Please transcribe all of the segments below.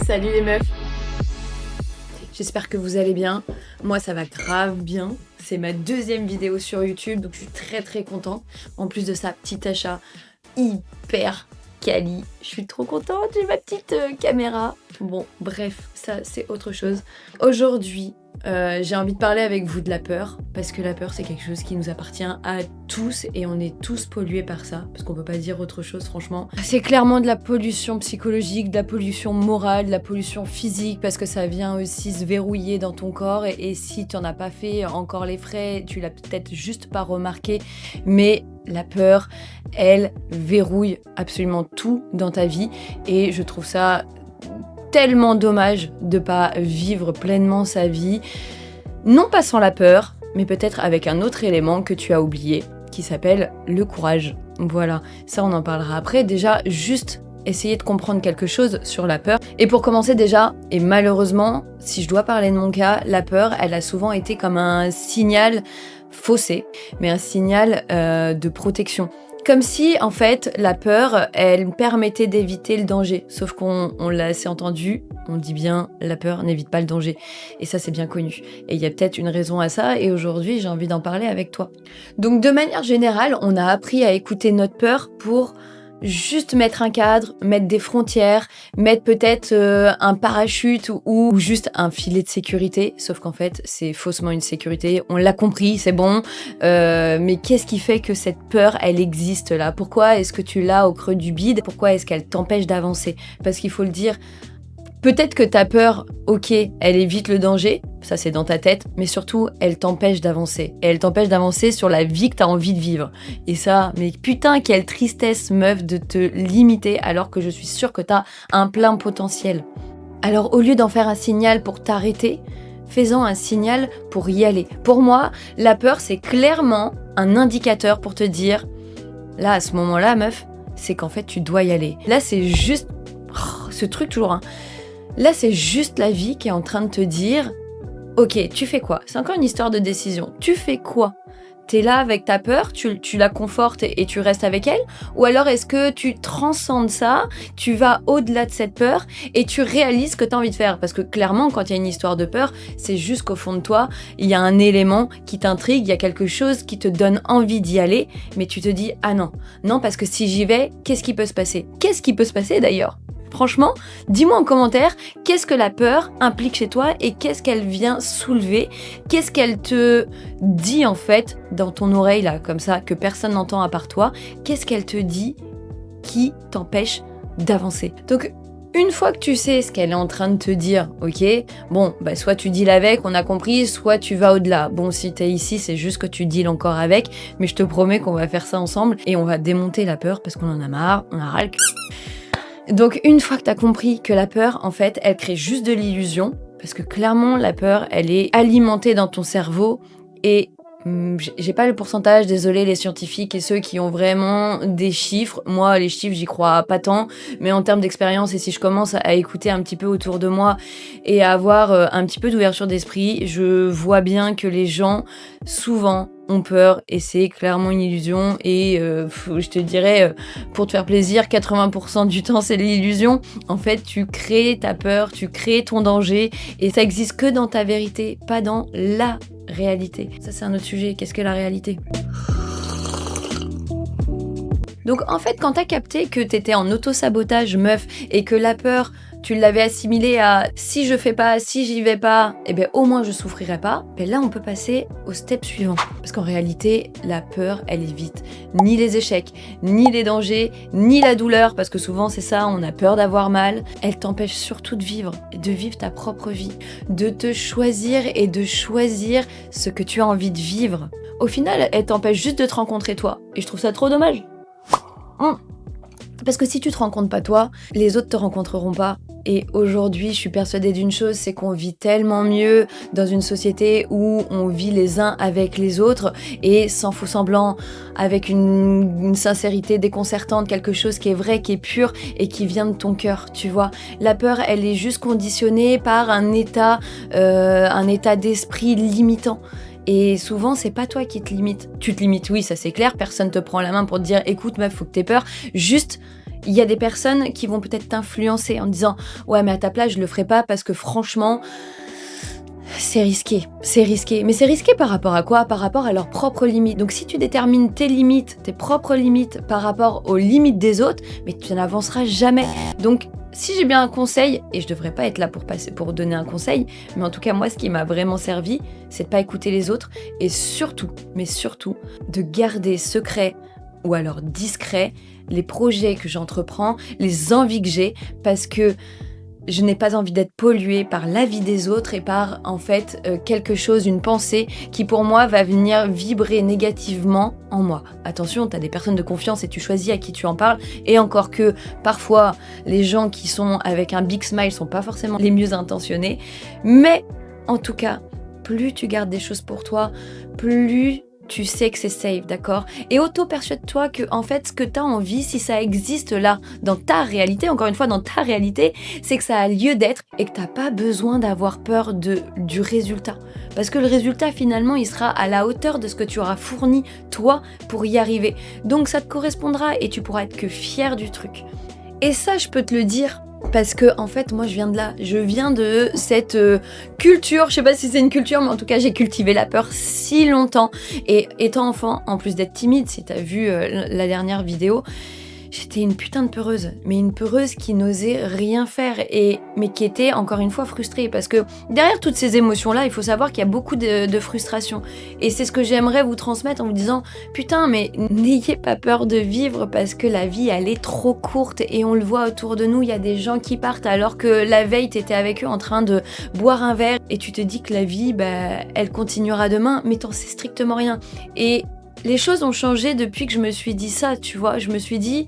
Salut les meufs. J'espère que vous allez bien. Moi ça va grave bien. C'est ma deuxième vidéo sur YouTube, donc je suis très contente. En plus de ça, petit achat hyper quali. Je suis trop contente, j'ai ma petite caméra. Bon, bref, ça c'est autre chose. Aujourd'hui, j'ai envie de parler avec vous de la peur, parce que la peur c'est quelque chose qui nous appartient à tous et on est tous pollués par ça, parce qu'on peut pas dire autre chose franchement. C'est clairement de la pollution psychologique, de la pollution morale, de la pollution physique, parce que ça vient aussi se verrouiller dans ton corps et si tu en as pas fait encore les frais, tu l'as peut-être juste pas remarqué, mais la peur, elle verrouille absolument tout dans ta vie et je trouve ça tellement dommage de pas vivre pleinement sa vie, non pas sans la peur, mais peut-être avec un autre élément que tu as oublié, qui s'appelle le courage. Voilà, ça on en parlera après. Déjà, juste essayer de comprendre quelque chose sur la peur. Et pour commencer déjà, et malheureusement, si je dois parler de mon cas, la peur, elle a souvent été comme un signal faussé, mais un signal de protection. Comme si, en fait, la peur, elle permettait d'éviter le danger. Sauf qu'on l'a assez entendu, on dit bien, la peur n'évite pas le danger. Et ça, c'est bien connu. Et il y a peut-être une raison à ça, et aujourd'hui, j'ai envie d'en parler avec toi. Donc, de manière générale, on a appris à écouter notre peur pour juste mettre un cadre, mettre des frontières, mettre peut-être un parachute ou juste un filet de sécurité. Sauf qu'en fait, c'est faussement une sécurité. On l'a compris, c'est bon. Mais qu'est-ce qui fait que cette peur, elle existe là? Pourquoi est-ce que tu l'as au creux du bide? Pourquoi est-ce qu'elle t'empêche d'avancer? Parce qu'il faut le dire, peut-être que ta peur, ok, elle évite le danger, ça c'est dans ta tête, mais surtout, elle t'empêche d'avancer. Et elle t'empêche d'avancer sur la vie que t'as envie de vivre. Et ça, mais putain, quelle tristesse, meuf, de te limiter alors que je suis sûre que t'as un plein potentiel. Alors, au lieu d'en faire un signal pour t'arrêter, fais-en un signal pour y aller. Pour moi, la peur, c'est clairement un indicateur pour te dire, là, à ce moment-là, meuf, c'est qu'en fait, tu dois y aller. Là, c'est juste... Oh, ce truc toujours, hein. Là, c'est juste la vie qui est en train de te dire « Ok, tu fais quoi ?» C'est encore une histoire de décision. Tu fais quoi? T'es là avec ta peur, tu la confortes et tu restes avec elle? Ou alors est-ce que tu transcendes ça, tu vas au-delà de cette peur et tu réalises ce que t'as envie de faire? Parce que clairement, quand il y a une histoire de peur, c'est juste qu'au fond de toi, il y a un élément qui t'intrigue, il y a quelque chose qui te donne envie d'y aller, mais tu te dis « Ah non, non, parce que si j'y vais, qu'est-ce qui peut se passer ?» Qu'est-ce qui peut se passer d'ailleurs? Franchement, dis-moi en commentaire qu'est-ce que la peur implique chez toi et qu'est-ce qu'elle vient soulever, qu'est-ce qu'elle te dit en fait dans ton oreille là, comme ça, que personne n'entend à part toi, qu'est-ce qu'elle te dit qui t'empêche d'avancer. Donc, une fois que tu sais ce qu'elle est en train de te dire, ok, bon, bah soit tu deals avec, on a compris, soit tu vas au-delà. Bon, si t'es ici, c'est juste que tu deals encore avec, mais je te promets qu'on va faire ça ensemble et on va démonter la peur parce qu'on en a marre, on a ras le cul. Donc une fois que t'as compris que la peur, en fait, elle crée juste de l'illusion, parce que clairement, la peur, elle est alimentée dans ton cerveau, et j'ai pas le pourcentage, désolé les scientifiques et ceux qui ont vraiment des chiffres. Moi, les chiffres, j'y crois pas tant, mais en termes d'expérience, et si je commence à écouter un petit peu autour de moi et à avoir un petit peu d'ouverture d'esprit, je vois bien que les gens, souvent, ont peur et c'est clairement une illusion et je te dirais, pour te faire plaisir, 80% du temps c'est l'illusion. En fait, tu crées ta peur, tu crées ton danger et ça existe que dans ta vérité, pas dans la réalité. Ça c'est un autre sujet, qu'est-ce que la réalité ? Donc en fait, quand t'as capté que t'étais en auto-sabotage, meuf, et que la peur, tu l'avais assimilée à si je fais pas, si j'y vais pas, eh ben au moins je souffrirai pas, ben là on peut passer au step suivant. Parce qu'en réalité, la peur, elle évite ni les échecs, ni les dangers, ni la douleur, parce que souvent c'est ça, on a peur d'avoir mal. Elle t'empêche surtout de vivre ta propre vie, de te choisir et de choisir ce que tu as envie de vivre. Au final, elle t'empêche juste de te rencontrer toi, et je trouve ça trop dommage. Parce que si tu te rencontres pas toi, les autres te rencontreront pas. Et aujourd'hui, je suis persuadée d'une chose, c'est qu'on vit tellement mieux dans une société où on vit les uns avec les autres et sans faux semblant, avec une sincérité déconcertante, quelque chose qui est vrai, qui est pur et qui vient de ton cœur, tu vois. La peur, elle est juste conditionnée par un état d'esprit limitant. Et souvent, c'est pas toi qui te limites. Tu te limites, oui, ça c'est clair, personne te prend la main pour te dire « Écoute meuf, faut que t'aies peur ». Juste, Il y a des personnes qui vont peut-être t'influencer en disant « Ouais, mais à ta place, je le ferai pas parce que franchement, c'est risqué. C'est risqué. » Mais c'est risqué par rapport à quoi? Par rapport à leurs propres limites. Donc si tu détermines tes limites, tes propres limites par rapport aux limites des autres, mais tu n'avanceras jamais. Donc si j'ai bien un conseil, et je devrais pas être là pour donner un conseil, mais en tout cas moi ce qui m'a vraiment servi, c'est de pas écouter les autres et surtout, mais surtout, de garder secret ou alors discret les projets que j'entreprends, les envies que j'ai, parce que je n'ai pas envie d'être polluée par l'avis des autres et par, en fait, quelque chose, une pensée qui, pour moi, va venir vibrer négativement en moi. Attention, tu as des personnes de confiance et tu choisis à qui tu en parles. Et encore que, parfois, les gens qui sont avec un big smile sont pas forcément les mieux intentionnés. Mais, en tout cas, plus tu gardes des choses pour toi, plus tu sais que c'est safe, d'accord? Et auto-persuade-toi que, en fait, ce que tu as envie, si ça existe là, dans ta réalité, encore une fois, dans ta réalité, c'est que ça a lieu d'être et que t'as pas besoin d'avoir peur du résultat. Parce que le résultat, finalement, il sera à la hauteur de ce que tu auras fourni, toi, pour y arriver. Donc, ça te correspondra et tu pourras être que fier du truc. Et ça, je peux te le dire, parce que en fait moi je viens de là, je viens de cette culture, je sais pas si c'est une culture mais en tout cas j'ai cultivé la peur si longtemps et étant enfant, en plus d'être timide, si t'as vu la dernière vidéo, j'étais une putain de peureuse, mais une peureuse qui n'osait rien faire, mais qui était encore une fois frustrée, parce que derrière toutes ces émotions-là, il faut savoir qu'il y a beaucoup de frustration. Et c'est ce que j'aimerais vous transmettre en vous disant, putain, mais n'ayez pas peur de vivre, parce que la vie, elle est trop courte, et on le voit autour de nous, il y a des gens qui partent alors que la veille, t'étais avec eux en train de boire un verre, et tu te dis que la vie, elle continuera demain, mais t'en sais strictement rien. Et les choses ont changé depuis que je me suis dit ça, tu vois. Je me suis dit,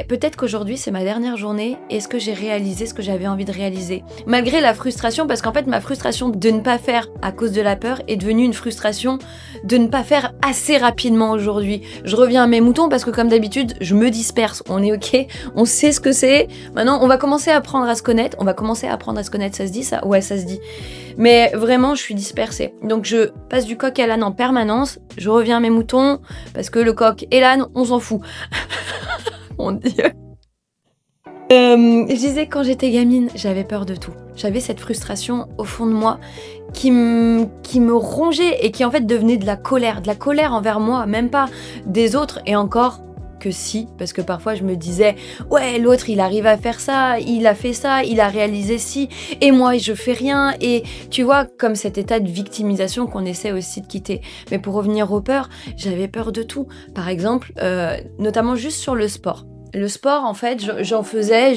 peut-être qu'aujourd'hui c'est ma dernière journée. Est-ce que j'ai réalisé ce que j'avais envie de réaliser? Malgré la frustration, parce qu'en fait ma frustration de ne pas faire à cause de la peur est devenue une frustration de ne pas faire assez rapidement aujourd'hui. Je reviens à mes moutons parce que comme d'habitude, je me disperse. On est ok, on sait ce que c'est. Maintenant, on va commencer à apprendre à se connaître. Ça se dit ça? Ouais, ça se dit. Mais vraiment, je suis dispersée. Donc je passe du coq à l'âne en permanence. Je reviens à mes moutons parce que le coq et l'âne, on s'en fout. Mon Dieu. Je disais, quand j'étais gamine, j'avais peur de tout. J'avais cette frustration au fond de moi qui me rongeait et qui en fait devenait de la colère envers moi, même pas des autres, et encore que si, parce que parfois je me disais, ouais, l'autre il arrive à faire ça, il a fait ça, il a réalisé ci, et moi je fais rien, et tu vois, comme cet état de victimisation qu'on essaie aussi de quitter. Mais pour revenir aux peurs, j'avais peur de tout. Par exemple, notamment juste sur le sport. Le sport, en fait, j'en faisais,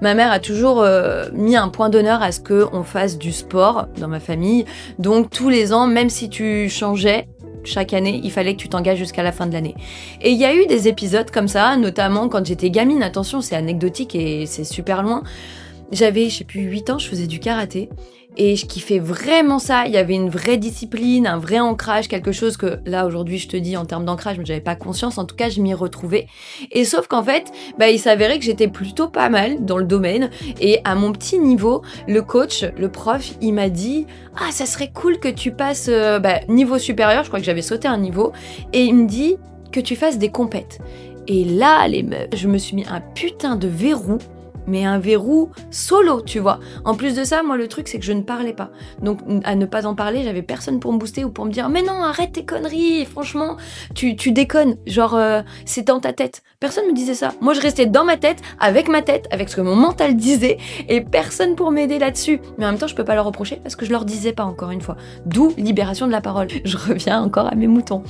ma mère a toujours mis un point d'honneur à ce qu'on fasse du sport dans ma famille. Donc tous les ans, même si tu changeais, chaque année, il fallait que tu t'engages jusqu'à la fin de l'année. Et il y a eu des épisodes comme ça, notamment quand j'étais gamine, attention, c'est anecdotique et c'est super loin. J'avais, 8 ans, je faisais du karaté. Et je kiffais vraiment ça, il y avait une vraie discipline, un vrai ancrage, quelque chose que là aujourd'hui je te dis en termes d'ancrage, mais j'avais pas conscience, en tout cas je m'y retrouvais. Et sauf qu'en fait, il s'avérait que j'étais plutôt pas mal dans le domaine, et à mon petit niveau, le coach, le prof, il m'a dit « Ah, ça serait cool que tu passes niveau supérieur », je crois que j'avais sauté un niveau, et il me dit que tu fasses des compètes. Et là, les meufs, je me suis mis un putain de verrou, mais un verrou solo, tu vois. En plus de ça, moi, le truc, c'est que je ne parlais pas. Donc, à ne pas en parler, j'avais personne pour me booster ou pour me dire « Mais non, arrête tes conneries, franchement, tu déconnes. Genre, c'est dans ta tête. » Personne me disait ça. Moi, je restais dans ma tête, avec ce que mon mental disait, et personne pour m'aider là-dessus. Mais en même temps, je peux pas leur reprocher parce que je leur disais pas, encore une fois. D'où libération de la parole. Je reviens encore à mes moutons.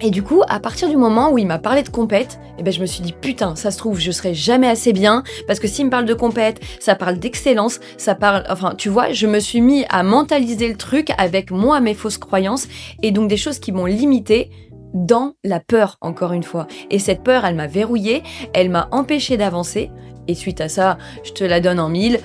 Et du coup, à partir du moment où il m'a parlé de compète, je me suis dit putain, ça se trouve, je serai jamais assez bien, parce que s'il me parle de compète, ça parle d'excellence, tu vois, je me suis mis à mentaliser le truc avec moi, mes fausses croyances, et donc des choses qui m'ont limitée dans la peur, encore une fois. Et cette peur, elle m'a verrouillée, elle m'a empêchée d'avancer, et suite à ça, je te la donne en 1000,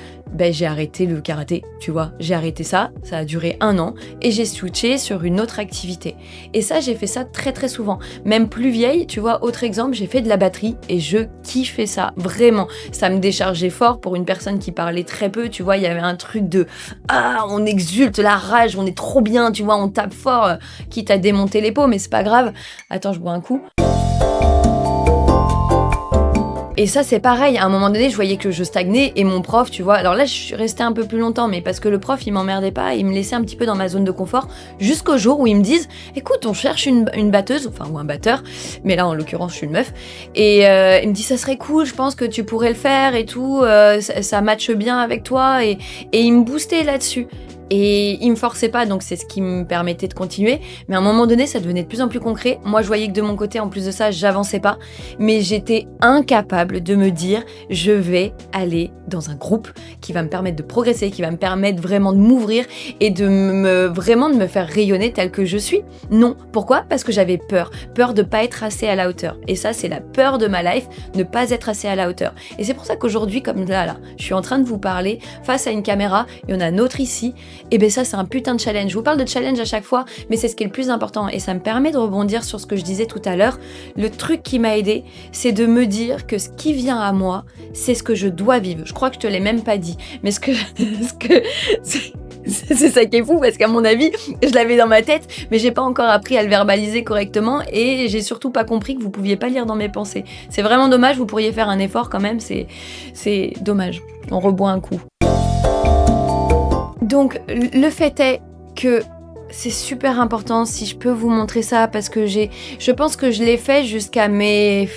j'ai arrêté le karaté, tu vois. J'ai arrêté ça a duré 1 an, et j'ai switché sur une autre activité. Et ça, j'ai fait ça très très souvent. Même plus vieille, tu vois, autre exemple, j'ai fait de la batterie, et je kiffais ça, vraiment. Ça me déchargeait fort pour une personne qui parlait très peu, tu vois, il y avait un truc de « Ah, on exulte, la rage, on est trop bien, tu vois, on tape fort, quitte à démonter les peaux, mais c'est pas grave. » Attends, je bois un coup. Et ça, c'est pareil. À un moment donné, je voyais que je stagnais et mon prof, tu vois. Alors là, je suis restée un peu plus longtemps, mais parce que le prof, il m'emmerdait pas, il me laissait un petit peu dans ma zone de confort jusqu'au jour où ils me disent écoute, on cherche une batteuse, enfin, ou un batteur, mais là, en l'occurrence, je suis une meuf. Et il me dit ça serait cool, je pense que tu pourrais le faire et tout, ça matche bien avec toi. Et il me boostait là-dessus. Et il me forçait pas, donc c'est ce qui me permettait de continuer. Mais à un moment donné, ça devenait de plus en plus concret. Moi, je voyais que de mon côté, en plus de ça, j'avançais pas. Mais j'étais incapable de me dire, je vais aller dans un groupe qui va me permettre de progresser, qui va me permettre vraiment de m'ouvrir et vraiment de me faire rayonner tel que je suis. Non. Pourquoi ? Parce que j'avais peur. Peur de pas être assez à la hauteur. Et ça, c'est la peur de ma life, ne pas être assez à la hauteur. Et c'est pour ça qu'aujourd'hui, comme là, je suis en train de vous parler face à une caméra, il y en a un autre ici. Et bien ça, c'est un putain de challenge. Je vous parle de challenge à chaque fois, mais c'est ce qui est le plus important. Et ça me permet de rebondir sur ce que je disais tout à l'heure. Le truc qui m'a aidé, c'est de me dire que ce qui vient à moi, c'est ce que je dois vivre. Je crois que je te l'ai même pas dit. Mais c'est ça qui est fou, parce qu'à mon avis, je l'avais dans ma tête, mais j'ai pas encore appris à le verbaliser correctement, et j'ai surtout pas compris que vous pouviez pas lire dans mes pensées. C'est vraiment dommage, vous pourriez faire un effort quand même, c'est dommage. On reboit un coup. Donc, le fait est que c'est super important, si je peux vous montrer ça, parce que je pense que je l'ai fait jusqu'à mes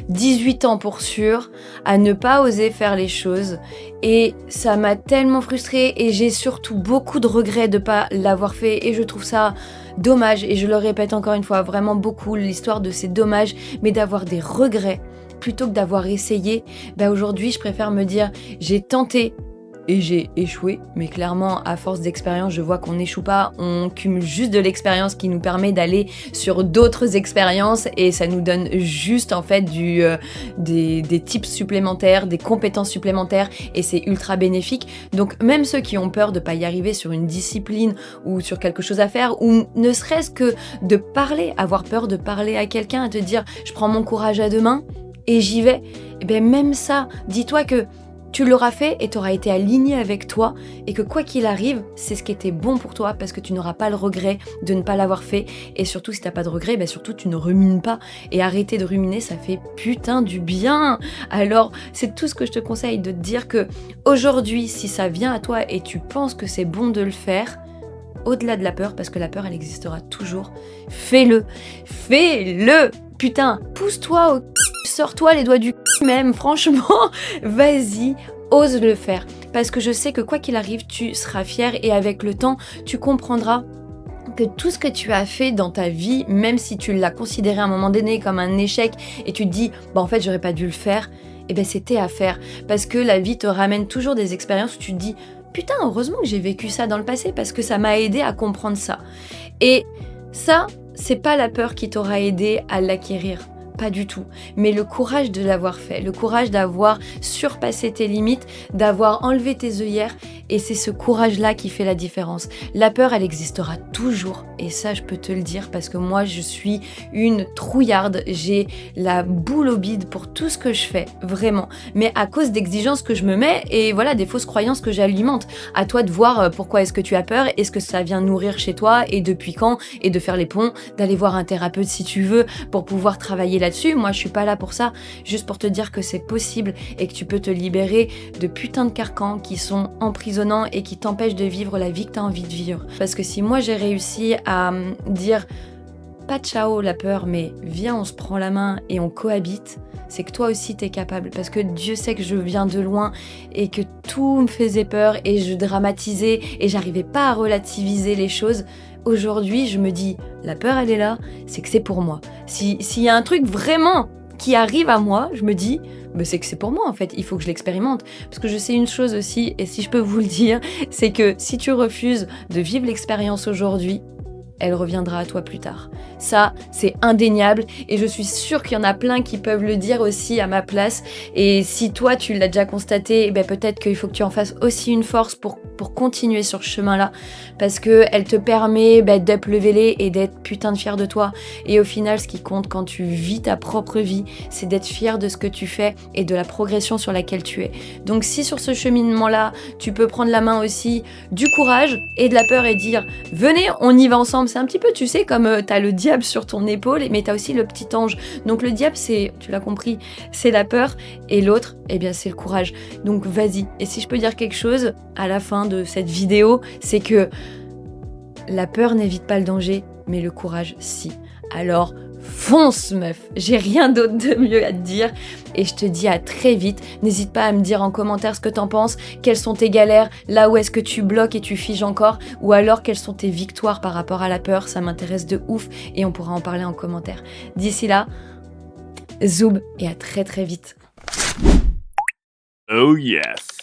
18 ans pour sûr, à ne pas oser faire les choses. Et ça m'a tellement frustrée, et j'ai surtout beaucoup de regrets de pas l'avoir fait, et je trouve ça dommage, et je le répète encore une fois, vraiment beaucoup, l'histoire de c'est dommage, mais d'avoir des regrets, plutôt que d'avoir essayé, aujourd'hui je préfère me dire, j'ai tenté, et j'ai échoué, mais clairement, à force d'expérience, je vois qu'on n'échoue pas, on cumule juste de l'expérience qui nous permet d'aller sur d'autres expériences, et ça nous donne juste en fait des tips supplémentaires, des compétences supplémentaires, et c'est ultra bénéfique. Donc même ceux qui ont peur de pas y arriver sur une discipline ou sur quelque chose à faire, ou ne serait-ce que de parler, avoir peur de parler à quelqu'un, à te dire je prends mon courage à deux mains et j'y vais, et bien même ça, dis-toi que tu l'auras fait et tu auras été aligné avec toi, et que quoi qu'il arrive, c'est ce qui était bon pour toi, parce que tu n'auras pas le regret de ne pas l'avoir fait. Et surtout, si t'as pas de regret, surtout tu ne rumines pas. Et arrêter de ruminer, ça fait putain du bien. Alors, c'est tout ce que je te conseille, de te dire que aujourd'hui, si ça vient à toi et tu penses que c'est bon de le faire, au-delà de la peur, parce que la peur, elle existera toujours, fais-le. Fais-le. Putain, pousse-toi sors-toi les doigts du même, franchement, vas-y, ose le faire. Parce que je sais que quoi qu'il arrive, tu seras fier, et avec le temps, tu comprendras que tout ce que tu as fait dans ta vie, même si tu l'as considéré à un moment donné comme un échec, et tu te dis, en fait, j'aurais pas dû le faire, c'était à faire. Parce que la vie te ramène toujours des expériences où tu te dis, putain, heureusement que j'ai vécu ça dans le passé, parce que ça m'a aidé à comprendre ça. Et ça, c'est pas la peur qui t'aura aidé à l'acquérir. Pas du tout, mais le courage de l'avoir fait, le courage d'avoir surpassé tes limites, d'avoir enlevé tes œillères, et c'est ce courage-là qui fait la différence. La peur, elle existera toujours, et ça, je peux te le dire, parce que moi, je suis une trouillarde, j'ai la boule au bide pour tout ce que je fais, vraiment, mais à cause d'exigences que je me mets, et voilà, des fausses croyances que j'alimente. À toi de voir pourquoi est-ce que tu as peur, est-ce que ça vient nourrir chez toi, et depuis quand, et de faire les ponts, d'aller voir un thérapeute si tu veux, pour pouvoir travailler là-dessus. Moi, je suis pas là pour ça, juste pour te dire que c'est possible et que tu peux te libérer de putains de carcans qui sont emprisonnants et qui t'empêchent de vivre la vie que tu as envie de vivre. Parce que si moi j'ai réussi à dire pas ciao la peur, mais viens, on se prend la main et on cohabite, c'est que toi aussi t'es capable. Parce que Dieu sait que je viens de loin et que tout me faisait peur et je dramatisais et j'arrivais pas à relativiser les choses. Aujourd'hui, je me dis, la peur, elle est là, c'est que c'est pour moi. S'il y a un truc vraiment qui arrive à moi, je me dis, c'est que c'est pour moi en fait, il faut que je l'expérimente. Parce que je sais une chose aussi, et si je peux vous le dire, c'est que si tu refuses de vivre l'expérience aujourd'hui, elle reviendra à toi plus tard. Ça, c'est indéniable, et je suis sûre qu'il y en a plein qui peuvent le dire aussi à ma place. Et si toi, tu l'as déjà constaté, peut-être qu'il faut que tu en fasses aussi une force pour pour continuer sur ce chemin-là, parce qu'elle te permet d'up-leveler et d'être putain de fier de toi. Et au final, ce qui compte quand tu vis ta propre vie, c'est d'être fier de ce que tu fais et de la progression sur laquelle tu es. Donc si sur ce cheminement-là, tu peux prendre la main aussi du courage et de la peur et dire « Venez, on y va ensemble », c'est un petit peu, tu sais, comme t'as le diable sur ton épaule, mais t'as aussi le petit ange. Donc le diable, c'est, tu l'as compris, c'est la peur, et l'autre, eh bien c'est le courage. Donc vas-y. Et si je peux dire quelque chose à la fin de cette vidéo, c'est que la peur n'évite pas le danger, mais le courage, si. Alors, fonce meuf, j'ai rien d'autre de mieux à te dire et je te dis à très vite. N'hésite pas à me dire en commentaire ce que t'en penses, quelles sont tes galères, là où est-ce que tu bloques et tu figes encore, ou alors quelles sont tes victoires par rapport à la peur, ça m'intéresse de ouf et on pourra en parler en commentaire. D'ici là, zoom et à très très vite. Oh yes.